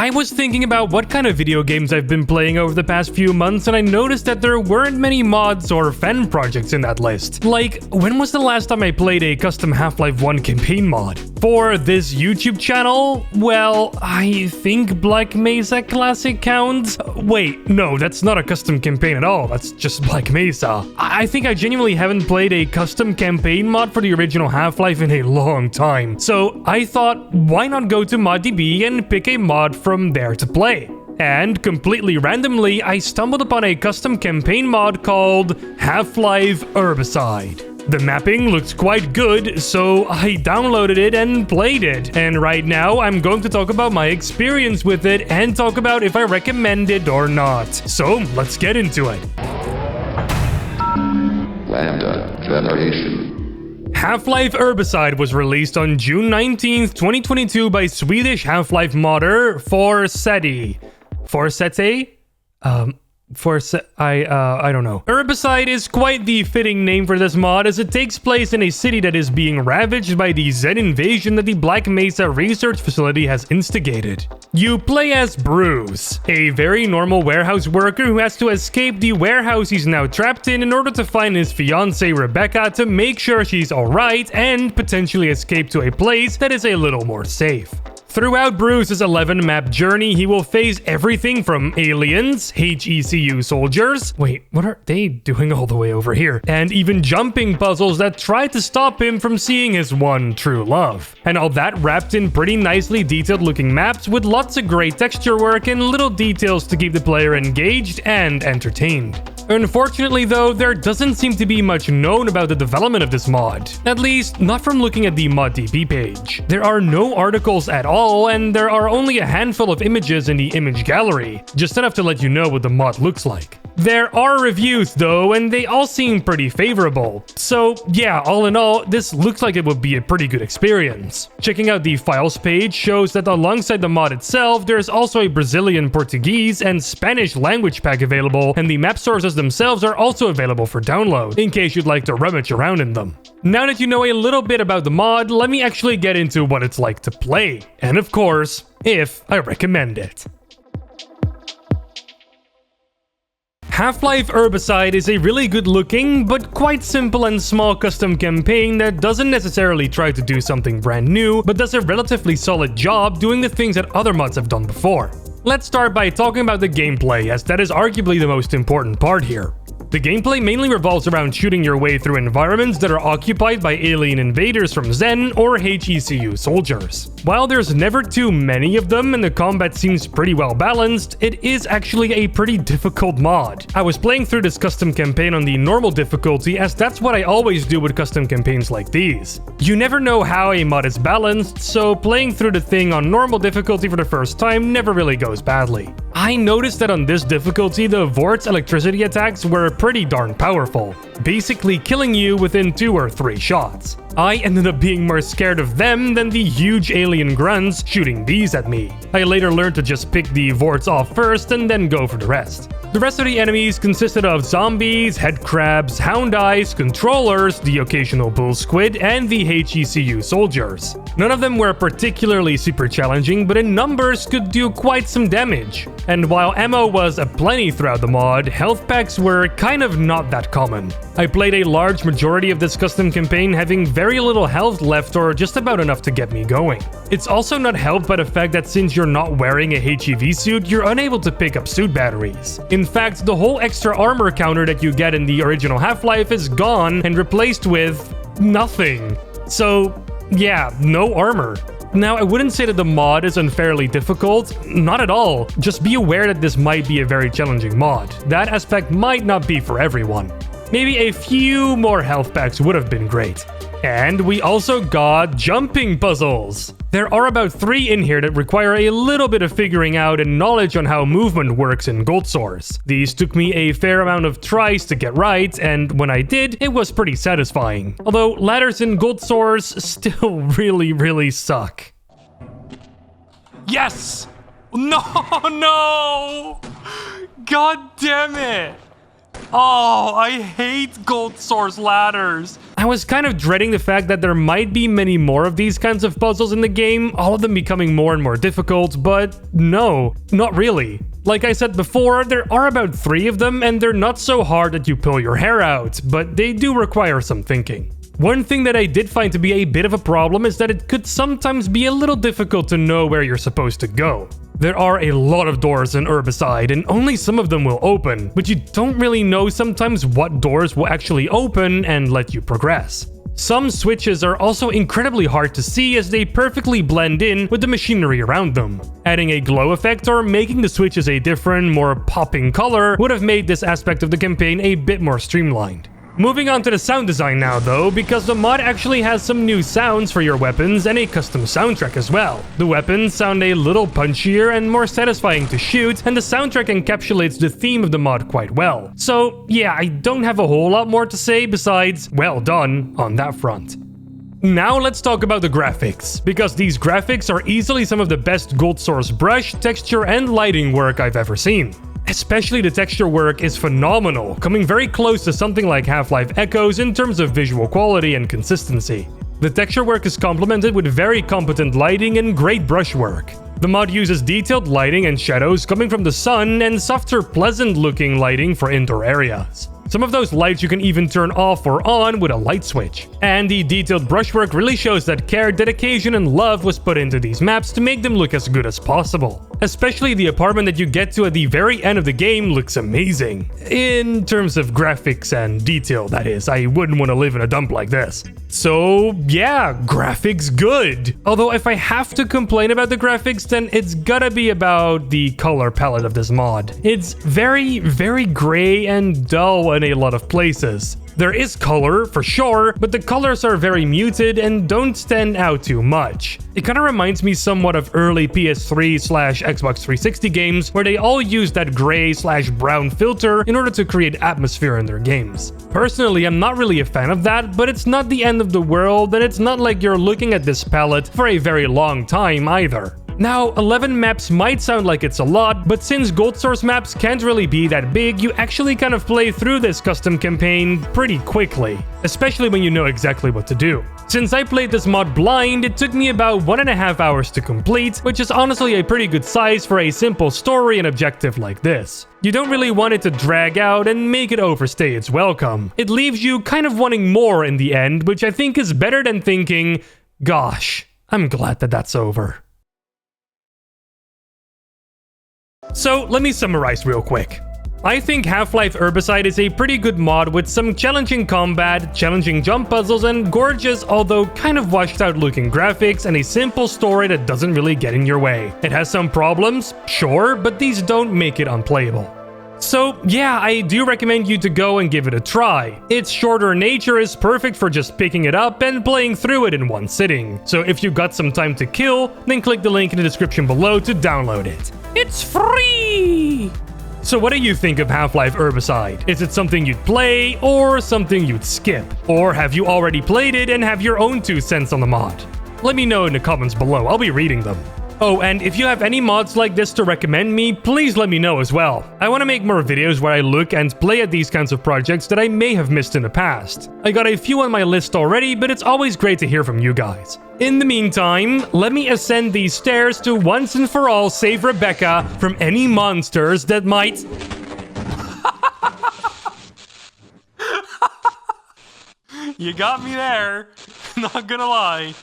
I was thinking about what kind of video games I've been playing over the past few months, and I noticed that there weren't many mods or fan projects in that list. Like, when was the last time I played a custom Half-Life 1 campaign mod? For this YouTube channel? Well, I think Black Mesa Classic counts. Wait, no, that's not a custom campaign at all. That's just Black Mesa. I think I genuinely haven't played a custom campaign mod for the original Half-Life in a long time. So I thought, why not go to ModDB and pick a mod from there to play? And completely randomly, I stumbled upon a custom campaign mod called Half-Life Urbicide. The mapping looks quite good, so I downloaded it and played it. And right now, I'm going to talk about my experience with it and talk about if I recommend it or not. So, let's get into it. LambdaGeneration. Half-Life Urbicide was released on June 19th, 2022 by Swedish Half-Life modder Forseti. I don't know. Urbicide is quite the fitting name for this mod, as it takes place in a city that is being ravaged by the Zen invasion that the Black Mesa research facility has instigated. You play as Bruce, a very normal warehouse worker who has to escape the warehouse he's now trapped in order to find his fiancée Rebecca to make sure she's alright and potentially escape to a place that is a little more safe. Throughout Bruce's 11-map journey, he will face everything from aliens, HECU soldiers, wait, what are they doing all the way over here? And even jumping puzzles that try to stop him from seeing his one true love. And all that wrapped in pretty nicely detailed looking maps with lots of great texture work and little details to keep the player engaged and entertained. Unfortunately though, there doesn't seem to be much known about the development of this mod. At least, not from looking at the ModDB page. There are no articles at all, and there are only a handful of images in the image gallery, just enough to let you know what the mod looks like. There are reviews though, and they all seem pretty favorable. So yeah, all in all, this looks like it would be a pretty good experience. Checking out the files page shows that alongside the mod itself, there's also a Brazilian, Portuguese, and Spanish language pack available, and the map sources themselves are also available for download, in case you'd like to rummage around in them. Now that you know a little bit about the mod, let me actually get into what it's like to play, and of course, if I recommend it. Half-Life Urbicide is a really good looking, but quite simple and small custom campaign that doesn't necessarily try to do something brand new, but does a relatively solid job doing the things that other mods have done before. Let's start by talking about the gameplay, as that is arguably the most important part here. The gameplay mainly revolves around shooting your way through environments that are occupied by alien invaders from Zen or HECU soldiers. While there's never too many of them and the combat seems pretty well balanced, it is actually a pretty difficult mod. I was playing through this custom campaign on the normal difficulty, as that's what I always do with custom campaigns like these. You never know how a mod is balanced, so playing through the thing on normal difficulty for the first time never really goes badly. I noticed that on this difficulty, the Vort's electricity attacks were pretty darn powerful, basically killing you within 2 or 3 shots. I ended up being more scared of them than the huge alien grunts shooting these at me. I later learned to just pick the Vorts off first and then go for the rest. The rest of the enemies consisted of zombies, head crabs, hound eyes, controllers, the occasional bull squid, and the HECU soldiers. None of them were particularly super challenging, but in numbers could do quite some damage. And while ammo was aplenty throughout the mod, health packs were kind of not that common. I played a large majority of this custom campaign having very little health left, or just about enough to get me going. It's also not helped by the fact that since you're not wearing a HEV suit, you're unable to pick up suit batteries. In fact, the whole extra armor counter that you get in the original Half-Life is gone and replaced with nothing. So yeah, no armor. Now, I wouldn't say that the mod is unfairly difficult, not at all. Just be aware that this might be a very challenging mod. That aspect might not be for everyone. Maybe a few more health packs would have been great. And we also got jumping puzzles. There are about 3 in here that require a little bit of figuring out and knowledge on how movement works in Gold Source. These took me a fair amount of tries to get right, and when I did, it was pretty satisfying. Although ladders in Gold Source still really suck. Yes! No! God damn it! Oh, I hate Gold Source ladders. I was kind of dreading the fact that there might be many more of these kinds of puzzles in the game, all of them becoming more and more difficult, but no, not really. Like I said before, there are about 3 of them and they're not so hard that you pull your hair out, but they do require some thinking. One thing that I did find to be a bit of a problem is that it could sometimes be a little difficult to know where you're supposed to go. There are a lot of doors in Urbicide and only some of them will open, but you don't really know sometimes what doors will actually open and let you progress. Some switches are also incredibly hard to see as they perfectly blend in with the machinery around them. Adding a glow effect or making the switches a different, more popping color would have made this aspect of the campaign a bit more streamlined. Moving on to the sound design now though, because the mod actually has some new sounds for your weapons and a custom soundtrack as well. The weapons sound a little punchier and more satisfying to shoot, and the soundtrack encapsulates the theme of the mod quite well. So yeah, I don't have a whole lot more to say besides well done on that front. Now let's talk about the graphics, because these graphics are easily some of the best gold source brush, texture and lighting work I've ever seen. Especially the texture work is phenomenal, coming very close to something like Half-Life Echoes in terms of visual quality and consistency. The texture work is complemented with very competent lighting and great brush work. The mod uses detailed lighting and shadows coming from the sun and softer, pleasant-looking lighting for indoor areas. Some of those lights you can even turn off or on with a light switch. And the detailed brushwork really shows that care, dedication, and love was put into these maps to make them look as good as possible. Especially the apartment that you get to at the very end of the game looks amazing. In terms of graphics and detail, that is. I wouldn't want to live in a dump like this. So yeah, graphics good. Although if I have to complain about the graphics, then it's gotta be about the color palette of this mod. It's very, very gray and dull in a lot of places. There is color, for sure, but the colors are very muted and don't stand out too much. It kinda reminds me somewhat of early PS3/Xbox 360 games, where they all used that gray/brown filter in order to create atmosphere in their games. Personally, I'm not really a fan of that, but it's not the end of the world, and it's not like you're looking at this palette for a very long time either. Now, 11 maps might sound like it's a lot, but since gold source maps can't really be that big, you actually kind of play through this custom campaign pretty quickly, especially when you know exactly what to do. Since I played this mod blind, it took me about 1.5 hours to complete, which is honestly a pretty good size for a simple story and objective like this. You don't really want it to drag out and make it overstay its welcome. It leaves you kind of wanting more in the end, which I think is better than thinking, gosh, I'm glad that that's over. So let me summarize real quick. I think Half-Life Urbicide is a pretty good mod with some challenging combat, challenging jump puzzles, and gorgeous, although kind of washed out looking graphics, and a simple story that doesn't really get in your way. It has some problems, sure, but these don't make it unplayable. So yeah, I do recommend you to go and give it a try. Its shorter nature is perfect for just picking it up and playing through it in one sitting. So if you've got some time to kill, then click the link in the description below to download it. It's free! So what do you think of Half-Life Urbicide? Is it something you'd play or something you'd skip? Or have you already played it and have your own 2 cents on the mod? Let me know in the comments below, I'll be reading them. Oh, and if you have any mods like this to recommend me, please let me know as well. I want to make more videos where I look and play at these kinds of projects that I may have missed in the past. I got a few on my list already, but it's always great to hear from you guys. In the meantime, let me ascend these stairs to once and for all save Rebecca from any monsters that might... You got me there, not gonna lie.